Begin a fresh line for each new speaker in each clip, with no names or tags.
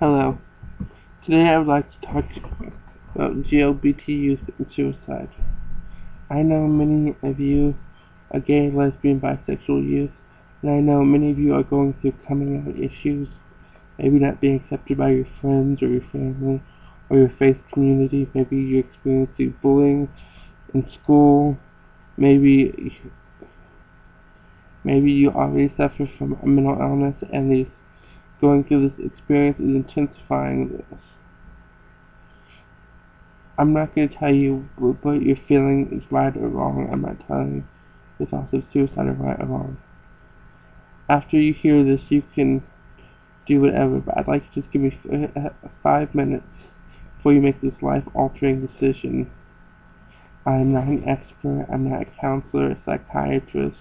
Hello. Today I would like to talk about GLBT youth and suicide. I know many of you are gay, lesbian, bisexual youth, and I know many of you are going through coming out issues, maybe not being accepted by your friends or your family or your faith community. Maybe you're experiencing bullying in school. Maybe you already suffer from a mental illness, and going through this experience is intensifying this. I'm not going to tell you what you're feeling is right or wrong. I'm not telling you the thoughts of suicide are right or wrong. After you hear this, you can do whatever, but I'd like you to just give me 5 minutes before you make this life-altering decision. I'm not an expert. I'm not a counselor, a psychiatrist,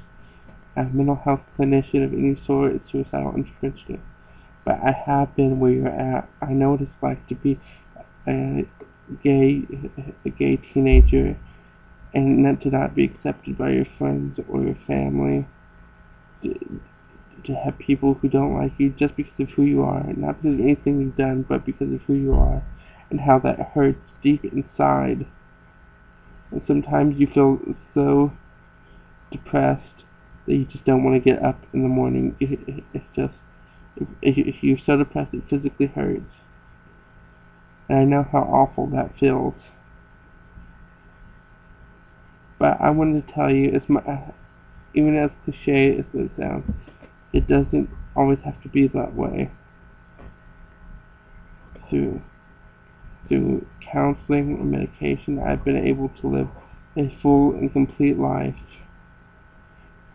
a mental health clinician of any sort, a suicidal interventionist. But I have been where you're at. I know what it's like to be a gay teenager and to not be accepted by your friends or your family, to have people who don't like you just because of who you are, not because of anything you've done, but because of who you are, and how that hurts deep inside. And sometimes you feel so depressed that you just don't want to get up in the morning. It's just, if you're so depressed, it physically hurts. And I know how awful that feels. But I wanted to tell you, even as cliche as it sounds, it doesn't always have to be that way. Through counseling and medication, I've been able to live a full and complete life.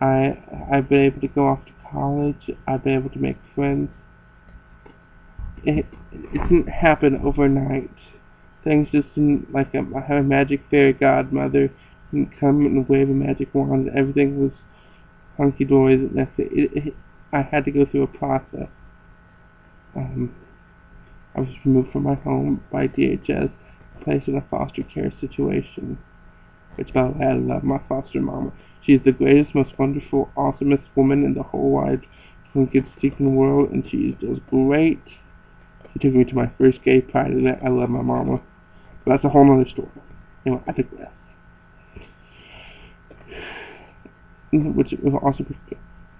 I've been able to go off to college. I've been able to make friends. It didn't happen overnight. Things just didn't, like, I have a magic fairy godmother didn't come and wave a magic wand and everything was hunky-dory. That's it. I had to go through a process. I was removed from my home by DHS, placed in a foster care situation. Which, by the way, I love my foster mama. She is the greatest, most wonderful, awesomest woman in the whole wide stinking world, and she is just great. She took me to my first gay pride event. I love my mama. But that's a whole nother story. Anyway, I digress. Which is also,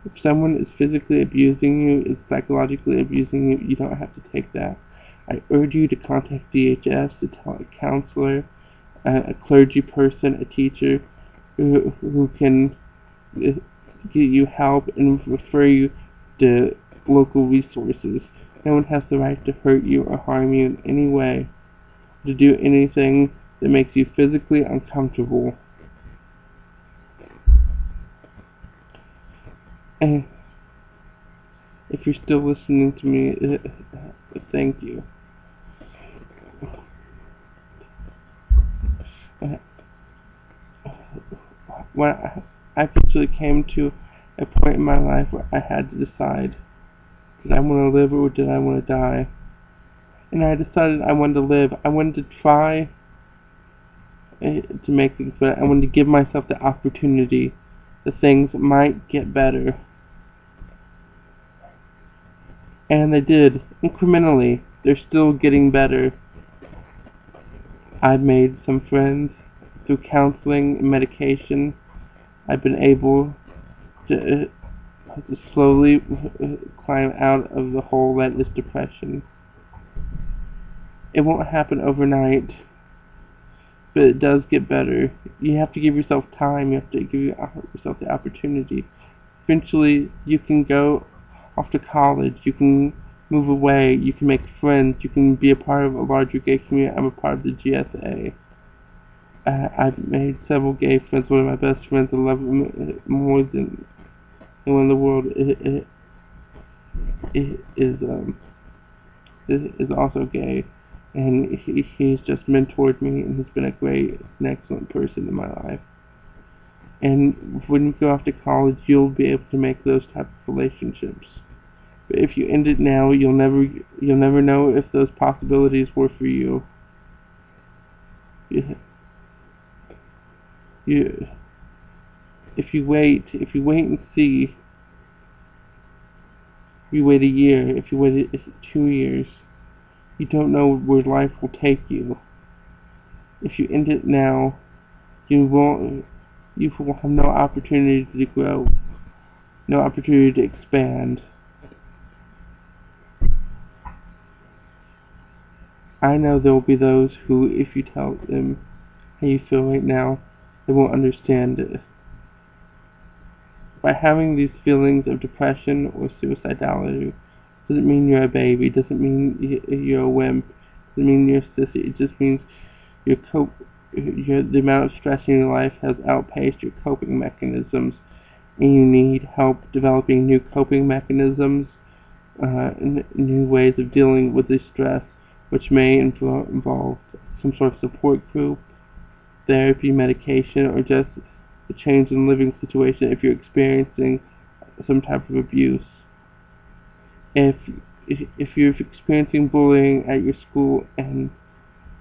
if someone is physically abusing you, is psychologically abusing you, you don't have to take that. I urge you to contact DHS, to tell a counselor, a clergy person, a teacher who can get you help and refer you to local resources. No one has the right to hurt you or harm you in any way, to do anything that makes you physically uncomfortable. And if you're still listening to me, thank you. When I eventually came to a point in my life where I had to decide, did I want to live or did I want to die? And I decided I wanted to live. I wanted to try to make things better. I wanted to give myself the opportunity that things might get better. And they did, incrementally. They're still getting better. I've made some friends through counseling and medication. I've been able to slowly climb out of the hole that is depression. It won't happen overnight, but it does get better. You have to give yourself time. You have to give yourself the opportunity. Eventually, you can go off to college. You can move away. You can make friends. You can be a part of a larger gay community. I'm a part of the GSA. I've made several gay friends. One of my best friends, I love him more than anyone in the world, is also gay, and he's just mentored me, and he's been a great and excellent person in my life. And when you go off to college, you'll be able to make those type of relationships. But if you end it now, you'll never know if those possibilities were for you. If you wait and see, if you wait a year, if you wait 2 years, You don't know where life will take you. If you end it now, you will have no opportunity to grow, no opportunity to expand. I know there will be those who, if you tell them how you feel right now, they won't understand it. By having these feelings of depression or suicidality doesn't mean you're a baby, doesn't mean you're a wimp, doesn't mean you're a sissy. It just means the amount of stress in your life has outpaced your coping mechanisms, and you need help developing new coping mechanisms, new ways of dealing with this stress, which may involve some sort of support group, therapy, medication, or just a change in living situation if you're experiencing some type of abuse. If you're experiencing bullying at your school and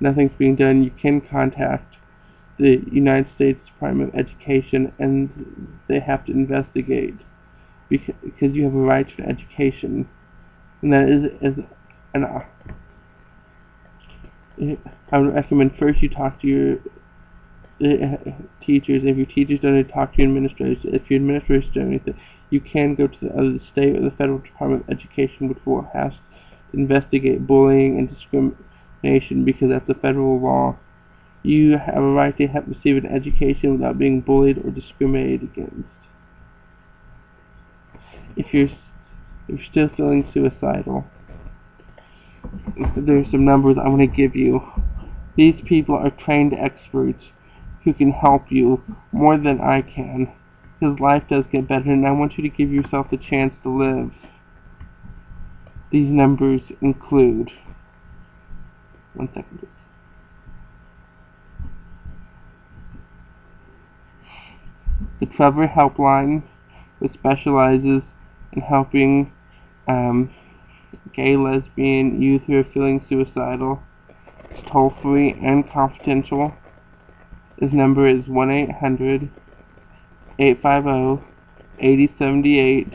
nothing's being done, you can contact the United States Department of Education, and they have to investigate, because you have a right to education, and that is I would recommend first you talk to your teachers. If your teachers don't, talk to your administrators. If your administrators don't anything, you can go to the state or the federal Department of Education, which will have to investigate bullying and discrimination, because that's a federal law. You have a right to receive an education without being bullied or discriminated against. If you're still feeling suicidal, there's some numbers I want to give you. These people are trained experts who can help you more than I can, because life does get better, and I want you to give yourself the chance to live. These numbers include, one second, the Trevor Helpline, which specializes in helping gay, lesbian youth who are feeling suicidal. It's toll-free and confidential. His number is 1-800-850-8078.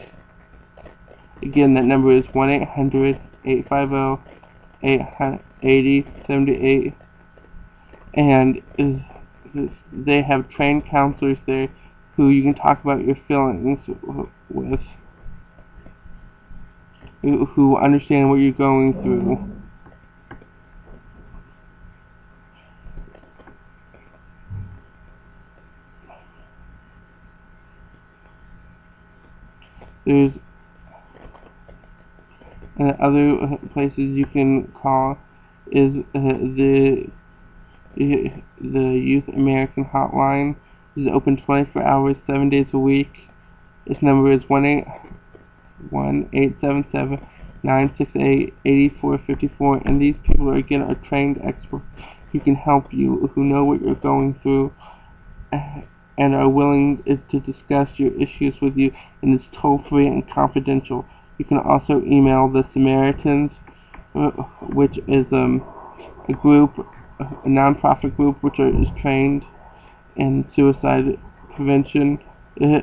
Again, that number is 1-800-850-8078. And they have trained counselors there who you can talk about your feelings with, who understand what you're going through. There's other places you can call is the Youth American Hotline. Is open 24 hours, 7 days a week. This number is 1-877-968-8454, and these people are trained experts who can help you, who know what you're going through, and are willing to discuss your issues with you, and it's toll-free and confidential. You can also email the Samaritans, which is a group, a non-profit group, which is trained in suicide prevention. You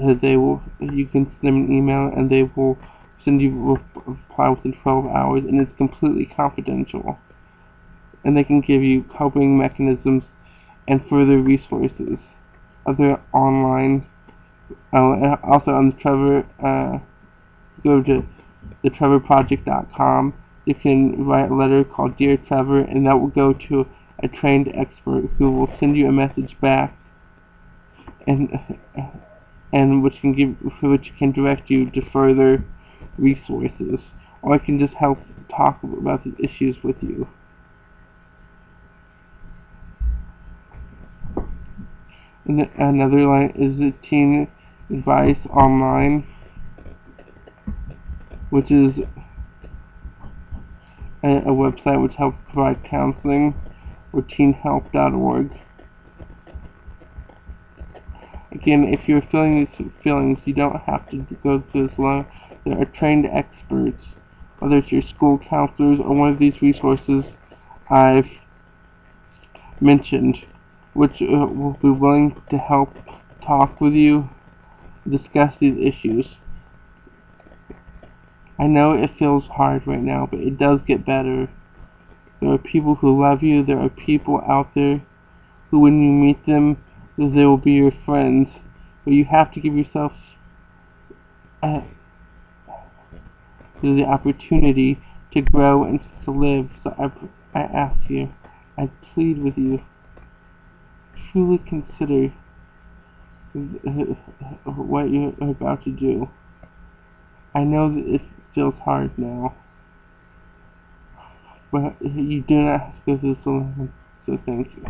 can send them an email, and they will send you a reply within 12 hours, and it's completely confidential. And they can give you coping mechanisms and further resources. Other online, also on the Trevor, go to thetrevorproject.com. You can write a letter called Dear Trevor, and that will go to a trained expert who will send you a message back, and which can direct you to further resources, or I can just help talk about the issues with you. And another line is the Teen Advice Online, which is a website which helps provide counseling, or teenhelp.org. Again, if you're feeling these feelings, you don't have to go through this alone. There are trained experts, whether it's your school counselors or one of these resources I've mentioned, which will be willing to help talk with you, discuss these issues. I know it feels hard right now, but it does get better. There are people who love you. There are people out there who, when you meet them, they will be your friends. But you have to give yourself the opportunity to grow and to live. So I ask you, I plead with you, truly consider what you're about to do. I know that it feels hard now, but you do not have to go through this alone, so thank you.